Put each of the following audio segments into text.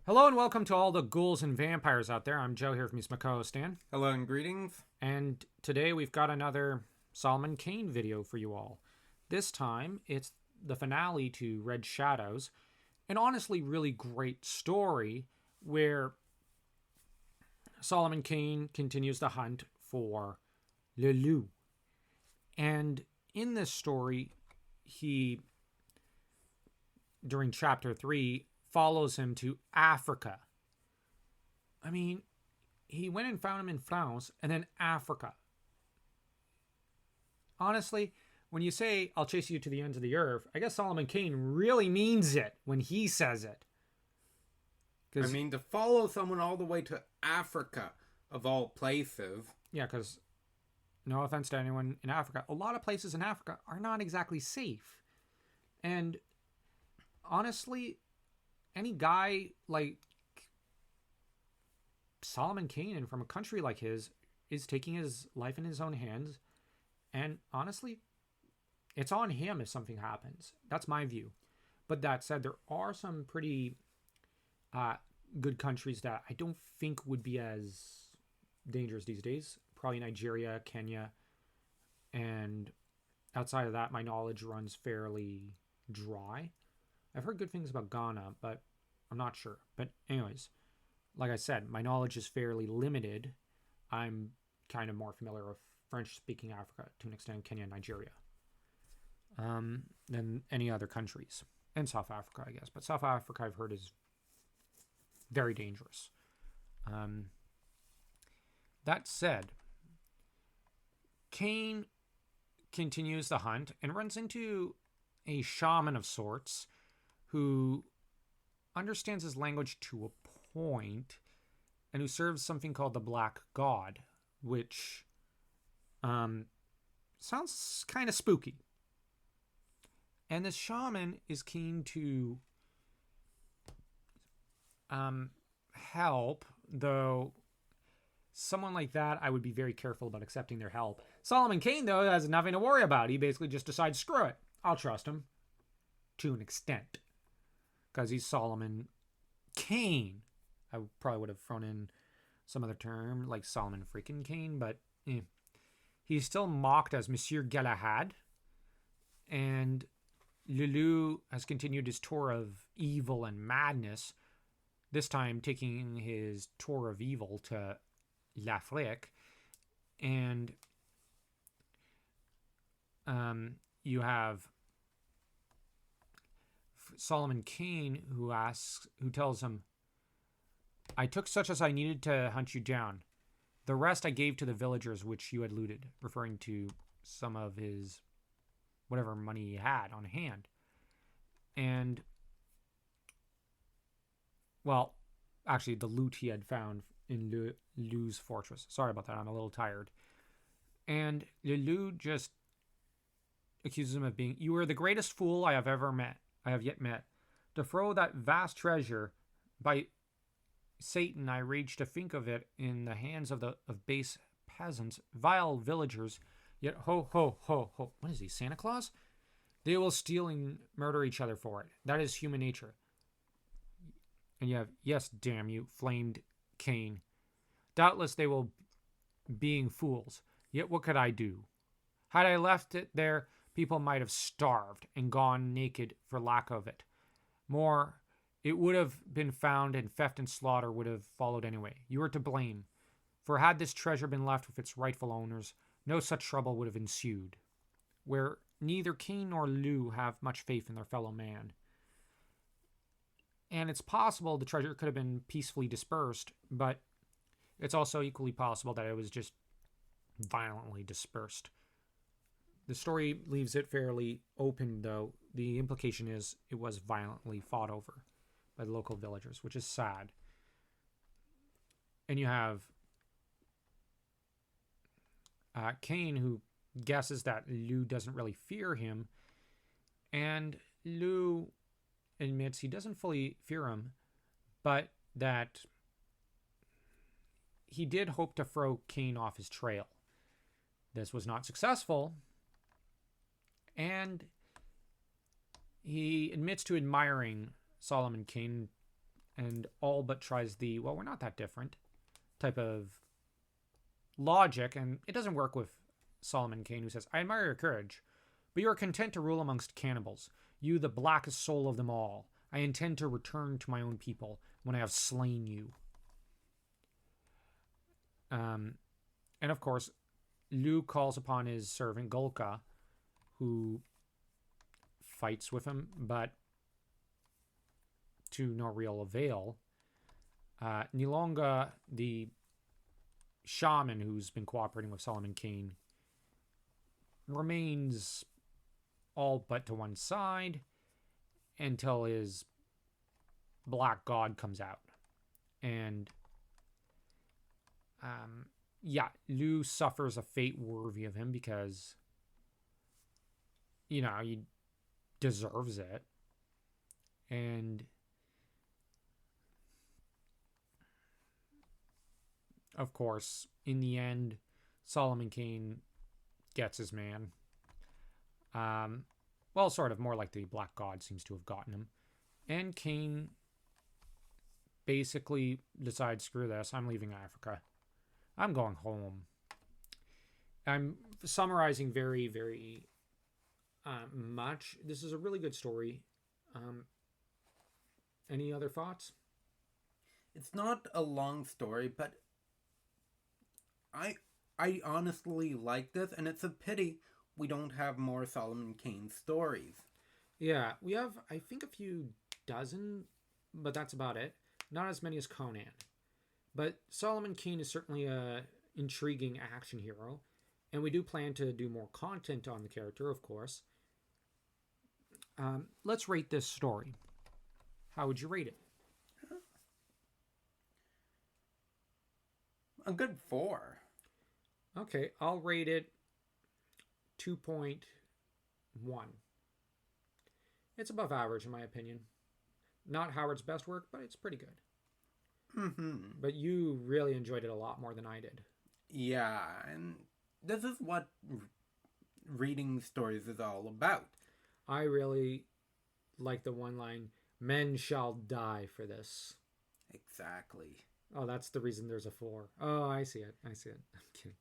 Hello and welcome to all the ghouls and vampires out there. I'm Joe here from my co-host Stan. Hello and greetings. And today we've got another Solomon Kane video for you all. This time it's the finale to Red Shadows. An honestly really great story where Solomon Kane continues the hunt for Le Loup. And in this story, he, during chapter 3, follows him to Africa. I mean, he went and found him in France and then Africa. Honestly, when you say, I'll chase you to the ends of the earth, I guess Solomon Kane really means it when he says it. I mean, to follow someone all the way to Africa, of all places. Yeah, because no offense to anyone in Africa, a lot of places in Africa are not exactly safe. And honestly, any guy like Solomon Kane from a country like his is taking his life in his own hands. And honestly, it's on him if something happens. That's my view. But that said, there are some pretty good countries that I don't think would be as dangerous these days. Probably Nigeria, Kenya. And outside of that, my knowledge runs fairly dry. I've heard good things about Ghana, but I'm not sure. But anyways, like I said, my knowledge is fairly limited. I'm kind of more familiar with French-speaking Africa, to an extent, Kenya and Nigeria, than any other countries. And South Africa, I guess. But South Africa, I've heard, is very dangerous. That said, Kane continues the hunt and runs into a shaman of sorts who understands his language to a point and who serves something called the Black God, which sounds kind of spooky. And this shaman is keen to help, though someone like that, I would be very careful about accepting their help. Solomon Kane, though, has nothing to worry about. He basically just decides, screw it, I'll trust him to an extent. Because he's Solomon Kane. I probably would have thrown in some other term, like Solomon freaking Kane, but he's still mocked as Monsieur Galahad. And Lulu has continued his tour of evil and madness, this time taking his tour of evil to L'Afrique. And you have Solomon Kane who tells him, I took such as I needed to hunt you down. The rest I gave to the villagers which you had looted, referring to some of his whatever money he had on hand. And, well, actually the loot he had found in Lou's fortress. Sorry about that, I'm a little tired. And Lou just accuses him of being, you are the greatest fool I have yet met. To throw that vast treasure, by Satan, I rage to think of it in the hands of base peasants, vile villagers, yet ho, ho, ho, ho. What is he, Santa Claus? They will steal and murder each other for it. That is human nature. And you have, yes, damn you, flamed Kane. Doubtless they will, being fools. Yet what could I do? Had I left it there, people might have starved and gone naked for lack of it. More, it would have been found, and theft and slaughter would have followed anyway. You are to blame. For had this treasure been left with its rightful owners, no such trouble would have ensued. Where neither Kane nor Lou have much faith in their fellow man. And it's possible the treasure could have been peacefully dispersed, but it's also equally possible that it was just violently dispersed. The story leaves it fairly open, though. The implication is it was violently fought over by the local villagers, which is sad. And you have Kane, who guesses that Lou doesn't really fear him, and Lou admits he doesn't fully fear him, but that he did hope to throw Kane off his trail. This was not successful, and he admits to admiring Solomon Kane and all but tries the, well, we're not that different type of logic, and it doesn't work with Solomon Kane, who says, I admire your courage, but you are content to rule amongst cannibals, you the blackest soul of them all. I intend to return to my own people when I have slain you. And of course, Liu calls upon his servant Golka, who fights with him, but to no real avail. Nilonga, the shaman who's been cooperating with Solomon Kane, remains all but to one side until his black god comes out. And Liu suffers a fate worthy of him because, he deserves it. And of course, in the end, Solomon Kane gets his man. Well, sort of more like the Black God seems to have gotten him. And Kane basically decides, screw this, I'm leaving Africa. I'm going home. I'm summarizing very, very much. This is a really good story. Any other thoughts? It's not a long story, but I honestly like this, and it's a pity we don't have more Solomon Kane stories. Yeah, we have, I think, a few dozen, but that's about it. Not as many as Conan. But Solomon Kane is certainly a intriguing action hero, and we do plan to do more content on the character, of course. Let's rate this story. How would you rate it? A good 4. Okay, I'll rate it 2.1. It's above average in my opinion. Not Howard's best work, but it's pretty good. Mm-hmm. But you really enjoyed it a lot more than I did. Yeah, and this is what reading stories is all about. I really like the one line, men shall die for this. Exactly. Oh, that's the reason there's a 4. Oh, I see it. I'm kidding.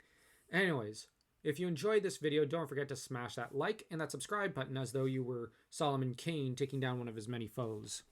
Anyways, if you enjoyed this video, don't forget to smash that like and that subscribe button as though you were Solomon Kane taking down one of his many foes.